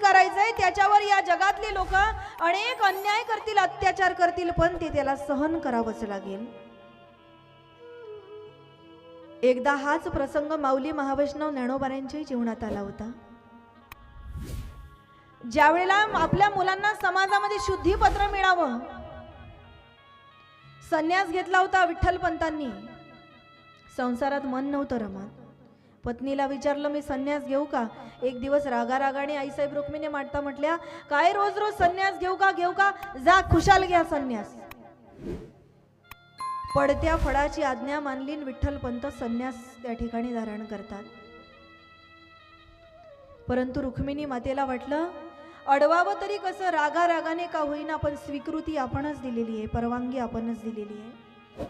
करायचंय, त्याच्यावर या जगातली लोक अनेक अन्याय करतील, अत्याचार करतील, पण ते त्याला सहन करावंच लागेल. एकदा हाच प्रसंग माऊली महावैष्णव ज्ञानोबांच्याही जीवनात आला होता. ज्या वेळेला आपल्या मुलांना समाजामध्ये शुद्धीपत्र मिळावं, संन्यास घेतला होता विठ्ठलपंतांनी. संसारात मन नव्हतं रमत. पत्नीला विचारलं, मी संन्यास घेऊ का? एक दिवस रागारागाने आईसाहेब रुक्मिणी माता म्हटल्या, काय रोज रोज संन्यास घेऊ का? जा खुशाल घ्या संन्यास. पडत्या फळाची आज्ञा मानली, विठ्ठलपंत संन्यास त्या ठिकाणी धारण करतात. परंतु रुक्मिणी मातेला वाटलं, अडवावं तरी कसं, रागारागाने का होईना, पण स्वीकृती आपणच दिलेली आहे, परवानगी आपणच दिलेली आहे.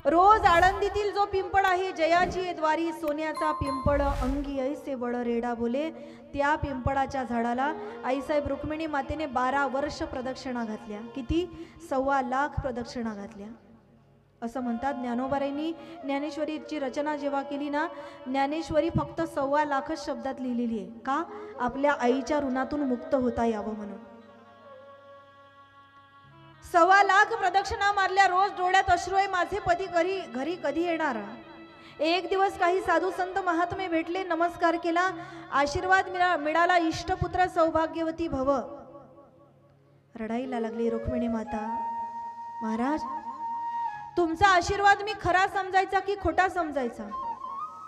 रोज आळंदीतील जो पिंपळ आहे, जयाची द्वारी सोन्याचा पिंपळ, अंगी ऐसे बळ रेडा बोले, त्या पिंपळाच्या झाडाला आईसाहेब रुक्मिणी मातेने 12 वर्ष प्रदक्षिणा घातल्या. किती? 1.25 लाख प्रदक्षिणा घातल्या. असं म्हणतात ज्ञानोबारांनी ज्ञानेश्वरीची रचना जेव्हा केली ना, ज्ञानेश्वरी फक्त 1.25 लाखच शब्दात लिहिलेली आहे. का? आपल्या आईच्या ऋणातून मुक्त होता यावं म्हणून. 1.25 लाख प्रदक्षिणा मारल्या. रोज डोळ्यात अश्रू आहे, माझे पती घरी कधी येणार. एक दिवस काही साधू संत महात्मे भेटले, नमस्कार केला, आशीर्वाद मिळाला, इष्टपुत्र सौभाग्यवती भव. रडायला लागली रुक्मिणी माता, महाराज तुमचा आशीर्वाद मी खरा समजायचा की खोटा समजायचा?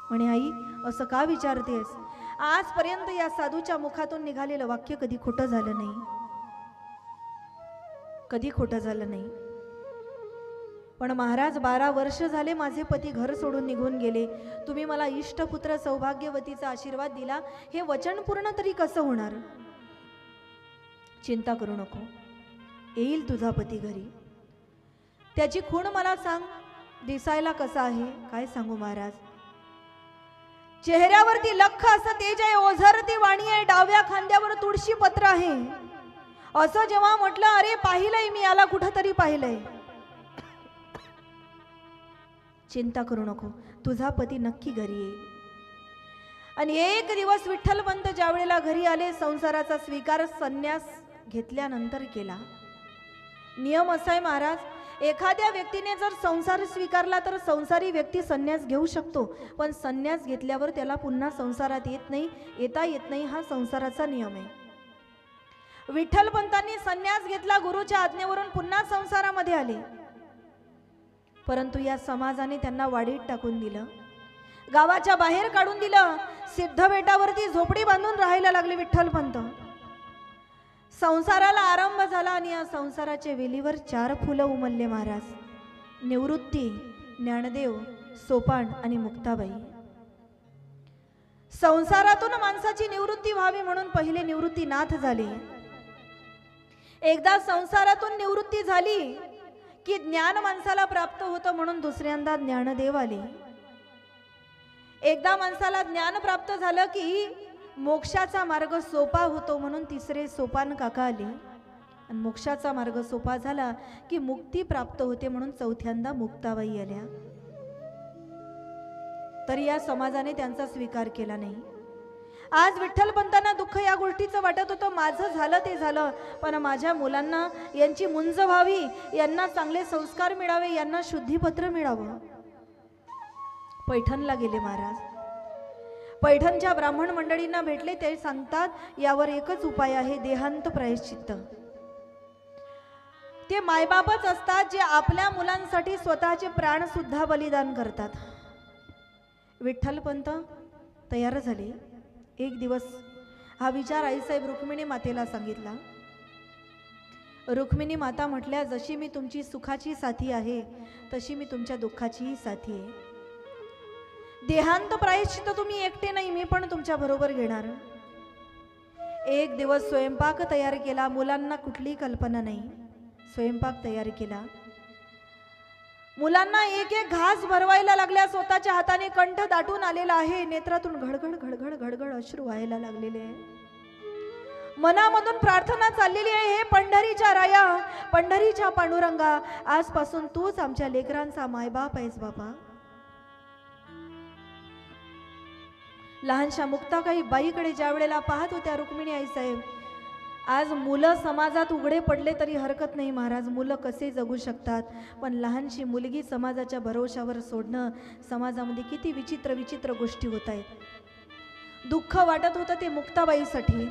म्हणे, आई असं का विचारतेस? आजपर्यंत या साधूच्या मुखातून निघालेलं वाक्य कधी खोटं झालं नाही, कधी खोटं झालं नाही. पण महाराज 12 वर्ष झाले माझे पती घर सोडून निघून गेले, तुम्ही मला इष्टपुत्र सौभाग्यवतीचा आशीर्वाद दिला, हे वचन पूर्ण तरी कसं होणार? चिंता करू नको, येईल तुझा पती घरी. त्याची खूण मला सांग, दिसायला कसा आहे? काय सांगू महाराज, चेहऱ्यावरती लख असं तेज आहे, ओझरती वाणी आहे, डाव्या खांद्यावर तुळशी पत्र आहे. असं जेव्हा म्हटलं, अरे पाहिलंय मी याला, कुठंतरी पाहिलंय. चिंता करू नको, तुझा पती नक्की घरी येईल. आणि एक दिवस विठ्ठलपंत ज्या वेळेला घरी आले, संसाराचा स्वीकार संन्यास घेतल्यानंतर केला. नियम असा आहे महाराज, एखाद्या व्यक्तीने जर संसार स्वीकारला तर संसारी व्यक्ती संन्यास घेऊ शकतो, पण संन्यास घेतल्यावर त्याला पुन्हा संसारात येता येत नाही, हा संसाराचा नियम आहे. विठ्ठलपंतांनी संन्यास घेतला, गुरुच्या आज्ञेवरून पुन्हा संसारामध्ये आले. परंतु या समाजाने त्यांना वाडीत टाकून दिलं, गावाच्या बाहेर काढून दिलं. सिद्धबेटावरती झोपडी बांधून राहायला लागले विठ्ठलपंत. संसाराला आरंभ झाला आणि या संसाराच्या वेलीवर 4 फुलं उमलले महाराज. निवृत्ती, ज्ञानदेव, सोपान आणि मुक्ताबाई. संसारातून माणसाची निवृत्ती व्हावी म्हणून पहिले निवृत्तीनाथ झाले. एकदा संसारातून निवृत्ती झाली की ज्ञान माणसाला प्राप्त होतं म्हणून दुसऱ्यांदा ज्ञानदेव आले. एकदा माणसाला ज्ञान प्राप्त झालं की मोक्षाचा मार्ग सोपा होतो म्हणून तिसरे सोपान काका आले. आणि मोक्षाचा मार्ग सोपा झाला की मुक्ती प्राप्त होते म्हणून चौथ्यांदा मुक्ताबाई आल्या. तरी या समाजाने त्यांचा स्वीकार केला नाही. आज विठ्ठलपंतांना दुःख या गोष्टीचं वाटत होतं, माझं झालं ते झालं, पण माझ्या मुलांना यांची मुंज व्हावी, यांना चांगले संस्कार मिळावे, यांना शुद्धीपत्र मिळावं. पैठणला गेले महाराज. पैठणच्या ब्राह्मण मंडळींना भेटले, ते सांगतात यावर एकच उपाय आहे, देहांत प्रायश्चित्त. ते मायबापच असतात जे आपल्या मुलांसाठी स्वतःचे प्राण सुद्धा बलिदान करतात. विठ्ठलपंत तयार झाले. एक दिवस हा विचार आईसाहेब रुक्मिणी मातेला सांगितला. रुक्मिणी माता म्हटल्या, जशी मी तुमची सुखाची साथी आहे तशी मी तुमच्या दुःखाचीही साथी आहे. देहांत प्रायश्चित्त तुम्ही एकटे नाही, मी पण तुमच्या बरोबर घेणार. एक दिवस स्वयंपाक तयार केला. मुलांना कुठली कल्पना नाही. स्वयंपाक तयार केला. मुलांना एक एक घास भरवायला लागल्या. स्वतःच्या हाताने कंठ दाटून आलेला आहे. नेत्रातून घडघड घडघड घडघड अश्रू व्हायला लागलेले आहे. मनामधून प्रार्थना चाललेली आहे, हे पंढरीच्या राया, पंढरीच्या पांडुरंगा, आजपासून तूच आमच्या लेकरांचा मायबाप आहेस बाबा. लहानशा मुक्ताबाई बाईकडे ज्या वेळेला पाहत होत्या रुक्मिणी आईसाहेब, आज मुलं समाजात उघडे पडले तरी हरकत नाही महाराज, मुलं कसे जगू शकतात, पण लहानशी मुलगी समाजाच्या भरोशावर सोडणं, समाजामध्ये किती विचित्र विचित्र गोष्टी होत आहेत। दुःख वाटत होतं ते मुक्ताबाईसाठी।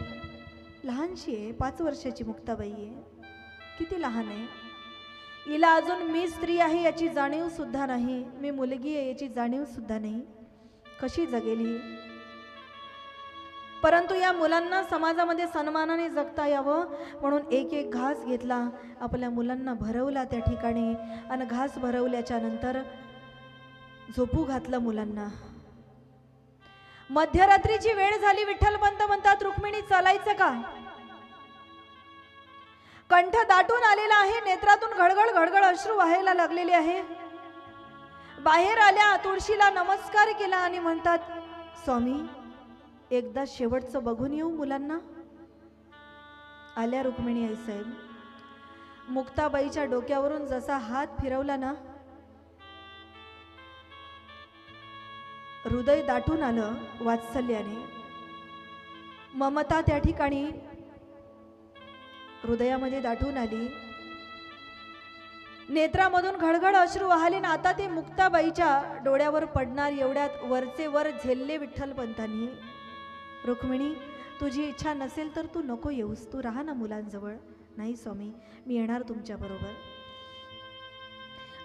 लहानशी आहे, 5 वर्षाची मुक्ताबाई आहे, किती लहान आहे। हिला अजून मी स्त्री आहे याची जाणीव सुद्धा नाही, मी मुलगी आहे याची जाणीव सुद्धा नाही, कशी जगेल ही। परंतु या मुलांना समाजामध्ये सन्मानाने जगता यावं म्हणून एक एक घास घेतला, आपल्या मुलांना भरवला त्या ठिकाणी, आणि घास भरवल्याच्या नंतर झोपू घातलं मुलांना। मध्यरात्रीची वेळ झाली, विठ्ठलपंत म्हणतात रुक्मिणी चालायचं का? कंठ दाटून आलेला आहे, नेत्रातून घडघड घडघड अश्रू वाहायला लागलेले आहे। बाहेर आल्या, तुळशीला नमस्कार केला आणि म्हणतात, स्वामी एकदा शेवटचं बघून येऊ मुलांना। आल्या रुक्मिणी आईसाहेब, मुक्ताबाईच्या डोक्यावरून जसा हात फिरवला ना, हृदय दाटून आलं वात्सल्याने, ममता त्या ठिकाणी हृदयामध्ये दाटून आली, नेत्रामधून घडघड अश्रू वाहले ना। आता ते मुक्ताबाईच्या डोळ्यावर पडणार एवढ्यात वरचे वर झेलले विठ्ठलपंतांनी, रुक्मिणी तुझी इच्छा नसेल तर तू नको येऊस, तू राहा ना मुलांजवळ। नाही स्वामी, मी येणार तुमच्या बरोबर।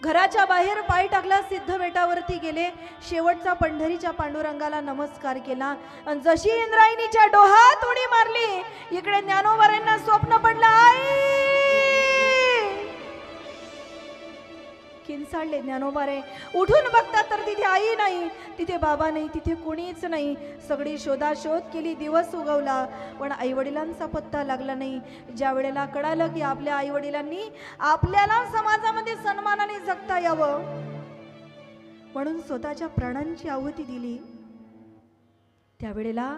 घराच्या बाहेर पाय टाकला, सिद्ध बेटावरती गेले, शेवटचा पंढरीच्या पांडुरंगाला नमस्कार केला, आणि जशी इंद्रायणीच्या डोहात उडी मारली, इकडे ज्ञानोबारांना स्वप्न पडलं, आई किंचाळले ज्ञानोबारे। उठून बघतात तर तिथे आई नाही, तिथे बाबा नाही, तिथे कोणीच नाही। सगळी शोधाशोध केली, दिवस उगवला, पण आईवडिलांचा पत्ता लागला नाही। ज्या वेळेला कळालं की आपल्या आईवडिलांनी आपल्याला समाजामध्ये सन्मानाने जगता यावं म्हणून स्वतःच्या प्राणांची आहुती दिली, त्यावेळेला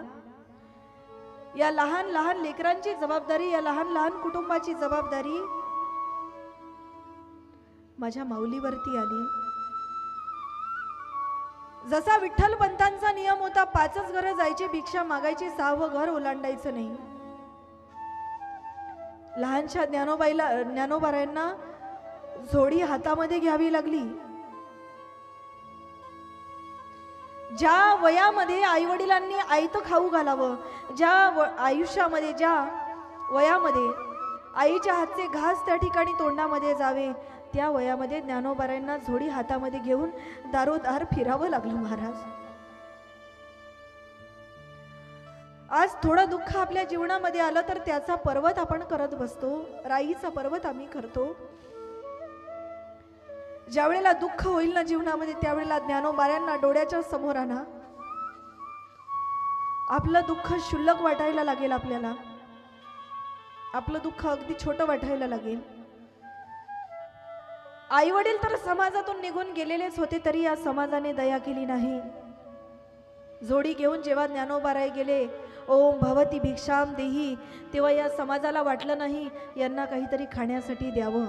या लहान लहान लेकरांची जबाबदारी, या लहान लहान कुटुंबाची जबाबदारी माझ्या माऊलीवरती आली। जसा विठ्ठलपंतांचा नियम होता, 5च घरं जायची, भिक्षा मागायची, 6वं घर ओलांडायचं नाही। लहानशा ज्ञानोबारायांना झोडी हातामध्ये घ्यावी लागली। ज्या वयामध्ये आईवडिलांनी आयतं खाऊ घालावं, ज्या आयुष्यामध्ये, ज्या वयामध्ये आईच्या हातचे घास त्या ठिकाणी तोंडामध्ये जावे, त्या वयामध्ये ज्ञानोबारायांना झोडी हातामध्ये घेऊन दारोदार फिरावं लागलं महाराज। आज थोडं दुःख आपल्या जीवनामध्ये आलं तर त्याचा पर्वत आपण करत बसतो, राईचा पर्वत आम्ही करतो। ज्या वेळेला दुःख होईल ना जीवनामध्ये, त्यावेळेला ज्ञानोबारायांना डोळ्याच्या समोर आणा, आपलं दुःख क्षुल्लक वाटायला लागेल, आपल्याला आपलं दुःख अगदी छोटं वाटायला लागेल। आई वडील तर समाजातून निघून गेलेलेच होते, तरी या समाजाने दया केली नाही। जोडी घेऊन जेव्हा ज्ञानोबाराय गेले, ओम भवती भिक्षाम देही, तेव्हा या समाजाला वाटलं नाही यांना काहीतरी खाण्यासाठी द्यावं।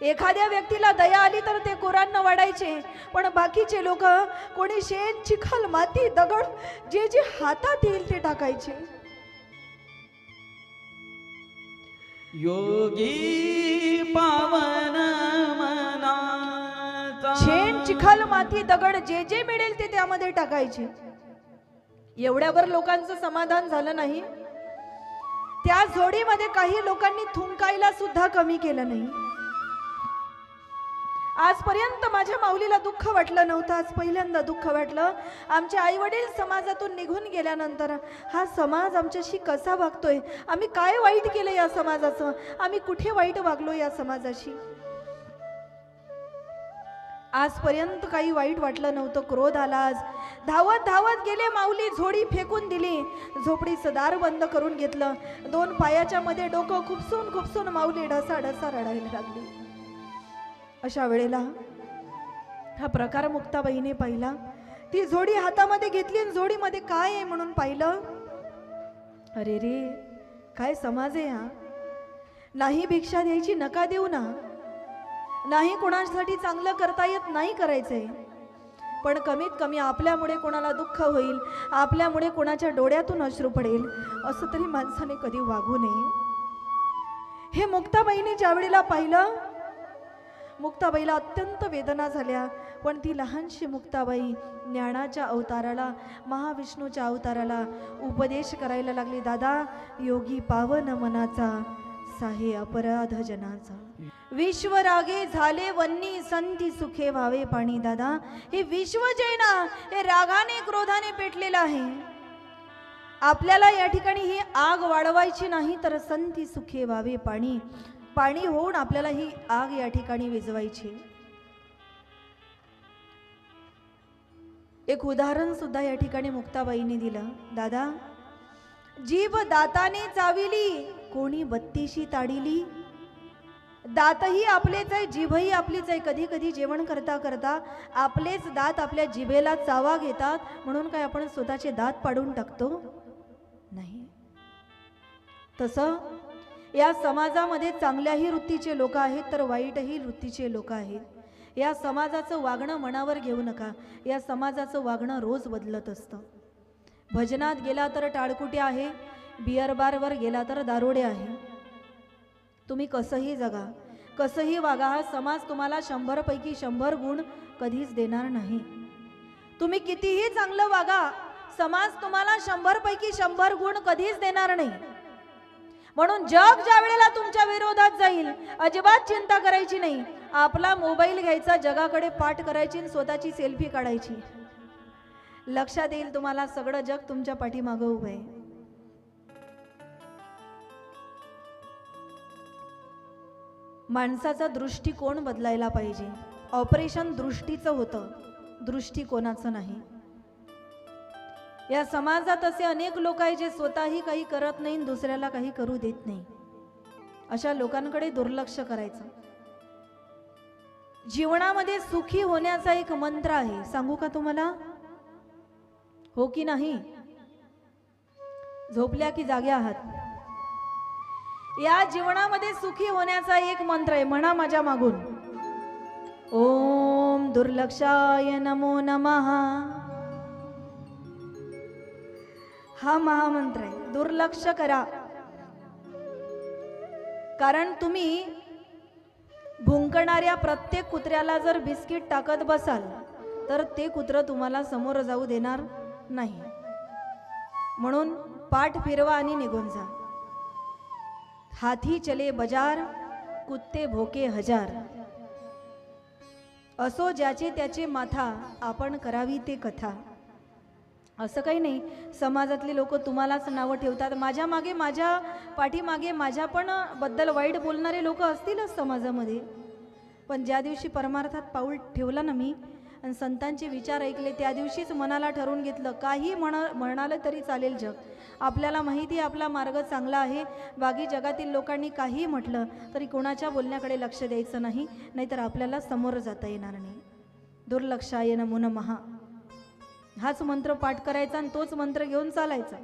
एखाद्या व्यक्तीला दया आली तर ते कोरांना वाढायचे, पण बाकीचे लोक कोणी शेण चिखल माती दगड जे जे हातात येईल ते टाकायचे। योगी पावन मनाचा, शेण चिखल माती दगड जे जे मिळेल ते त्यामध्ये टाकायचे। एवढ्यावर लोकांचं समाधान झालं नाही, त्या जोडीमध्ये काही लोकांनी थुंकायला सुद्धा कमी केलं नाही। आजपर्यंत माझ्या माऊलीला दुःख वाटलं नव्हतं, आज पहिल्यांदा दुःख वाटलं। आमचे आई वडील समाजातून निघून गेल्यानंतर हा समाज आमच्याशी कसा वागतोय, आम्ही काय वाईट केलं या समाजाचं, आम्ही कुठे वाईट वागलो या समाजाशी। आजपर्यंत काही वाईट वाटलं नव्हतं, क्रोध आला। आज धावत धावत गेले माऊली, झोडी फेकून दिली, झोपडीचं दार बंद करून घेतलं, 2 पायाच्या मध्ये डोकं खुपसून खुपसून माऊली ढसा ढसा रडायला लागली। अशा वेळेला हा प्रकार मुक्ताबाईने पाहिला, ती जोडी हातामध्ये घेतली आणि जोडीमध्ये काय आहे म्हणून पाहिलं, अरे रे काय समाज आहे हा, नाही भिक्षा द्यायची नका देऊ ना, नाही कोणासाठी चांगलं करता येत नाही करायचंय, पण कमीत कमी आपल्यामुळे कोणाला दुःख होईल, आपल्यामुळे कोणाच्या डोळ्यातून अश्रू पडेल असं तरी माणसाने कधी वागू नये. हे मुक्ताबाईने ज्या वेळेला पाहिलं, मुक्ताबाईला अत्यंत वेदना झाल्या. पण ती लहानशी मुक्ताबाई ज्ञानाच्या अवताराला, महाविष्णूच्या अवताराला उपदेश करायला लागली. दादा, योगी पावन मनाचा, साहे अपराध जनाचा. विश्व रागे झाले वन्नी, संती सुखे व्हावे पाणी. दादा, हे विश्व जे आहे ना, हे रागाने क्रोधाने पेटलेलं आहे. आपल्याला या ठिकाणी ही आग वाढवायची नाही, तर संती सुखे व्हावे पाणी. पाणी होऊन आपल्याला ही आग या ठिकाणी विझवायची. एक उदाहरण सुद्धा या ठिकाणी मुक्ताबाईंनी दिलं. दादा, जीभ दाताने चाविली, कोणी बत्तीशी ताडिली. दातही आपलेच आहे, जीभही आपलीच आहे. कधी कधी जेवण करता करता आपलेच दात आपल्या जिभेला चावा घेतात, म्हणून काय आपण स्वतःचे दात पाडून टाकतो? नाही. तसं या समाजामध्ये चांगल्याही वृत्तीचे लोक आहेत, तर वाईटही वृत्तीचे लोक आहेत. या समाजाचं वागणं मनावर घेऊ नका. या समाजाचं वागणं रोज बदलत असतं. भजनात गेला तर टाळकुटे आहे, बियर बारवर गेला तर दारोडे आहे. तुम्ही कसंही जगा, कसंही वागा, हा समाज तुम्हाला 100 पैकी 100 गुण कधीच देणार नाही. तुम्ही कितीही चांगलं वागा, समाज तुम्हाला 100 पैकी 100 गुण कधीच देणार नाही. म्हणून जग ज्या वेळेला तुमच्या विरोधात जाईल, अजिबात चिंता करायची नाही. आपला मोबाईल घ्यायचा, जगाकडे पाठ करायची आणि स्वतःची सेल्फी काढायची. लक्षात येईल तुम्हाला सगळं जग तुमच्या पाठीमागं उभं आहे. माणसाचा दृष्टिकोन बदलायला पाहिजे. ऑपरेशन दृष्टीचं होतं, दृष्टिकोनाचं नाही. या समाजात असे अनेक लोक आहेत जे स्वतःही काही करत नाही, दुसऱ्याला काही करू देत नाही. अशा लोकांकडे दुर्लक्ष करायचं. जीवनामध्ये सुखी होण्याचा एक मंत्र आहे, सांगू का तुम्हाला? हो की नाही? झोपल्या की जाग्या आहात? या जीवनामध्ये सुखी होण्याचा एक मंत्र आहे, म्हणा माझ्या मागून. ओम दुर्लक्षाय नमो नमः. हा महामंत्र आहे. दुर्लक्ष करा. कारण तुम्ही भुंकणाऱ्या प्रत्येक कुत्र्याला जर बिस्किट टाकत बसाल तर ते कुत्र तुम्हाला समोर जाऊ देणार नाही. म्हणून पाठ फिरवा आणि निघून जा. हाथी चले बाजार, कुत्ते भोके हजार. असो ज्याचे त्याचे माथा, आपण करावी ते कथा. असं काही नाही, समाजातले लोक तुम्हालाच नावं ठेवतात. माझ्या मागे, माझ्या पाठीमागे माझ्या पण बद्दल वाईट बोलणारे लोक असतीलच समाजामध्ये. पण ज्या दिवशी परमार्थात पाऊल ठेवलं ना मी आणि संतांचे विचार ऐकले, त्या दिवशीच मनाला ठरवून घेतलं, काही म्हणालं तरी चालेल जग. आपल्याला माहिती आहे आपला मार्ग चांगला आहे. बाकी जगातील लोकांनी काही म्हटलं तरी कोणाच्या बोलण्याकडे लक्ष द्यायचं नाही, नाहीतर आपल्याला समोर जाता येणार नाही. दुर्लक्षाय नमो नमः हाच मंत्र पाठ करायचा आणि तोच मंत्र घेऊन चालायचा.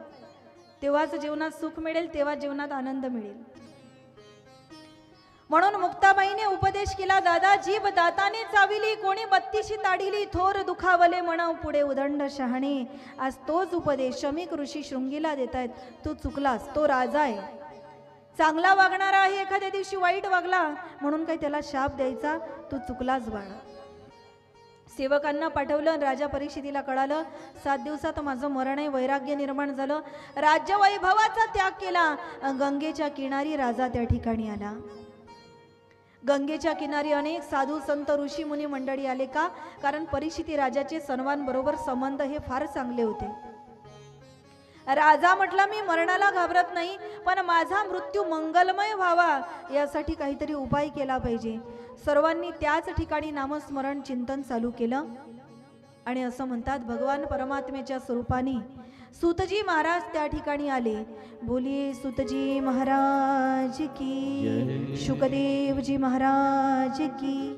तेव्हाच जीवनात सुख मिळेल, तेव्हा जीवनात आनंद मिळेल. म्हणून मुक्ताबाईने उपदेश केला. दादा, जीभ दाताने चाविली, कोणी बत्तीशी ताडिली. थोर दुखावले म्हणा पुढे उदंड शहाणे. आज तोच उपदेश शमीक ऋषी शृंगीला देतायत. तू चुकलास, तो राजा आहे, चांगला वागणारा आहे, एखाद्या दिवशी वाईट वागला म्हणून काही त्याला शाप द्यायचा? तू चुकलास बाळा. सेवकांना पाठवलं, राजा परीक्षितीला कळालं. 7 दिवसात माझं मरण आहे. वैराग्य निर्माण झालं, राज्य वैभवाचा त्याग केला. गंगेच्या किनारी राजा त्या ठिकाणी आला. गंगेच्या किनारी अनेक साधू संत ऋषी मुनी मंडळी आले. का? कारण परीक्षिती राजाचे सर्वांबरोबर संबंध हे फार चांगले होते. राजा म्हटला, मी मरणाला घाबरत नाही, पण माझा मृत्यू मंगलमय व्हावा यासाठी काहीतरी उपाय केला पाहिजे. सर्वांनी त्याच ठिकाणी नामस्मरण चिंतन चालू केलं. आणि असं म्हणतात, भगवान परमात्म्याच्या स्वरूपाने सूतजी महाराज त्या ठिकाणी आले. बोलिये सूतजी महाराज की, शुकदेवजी महाराज की.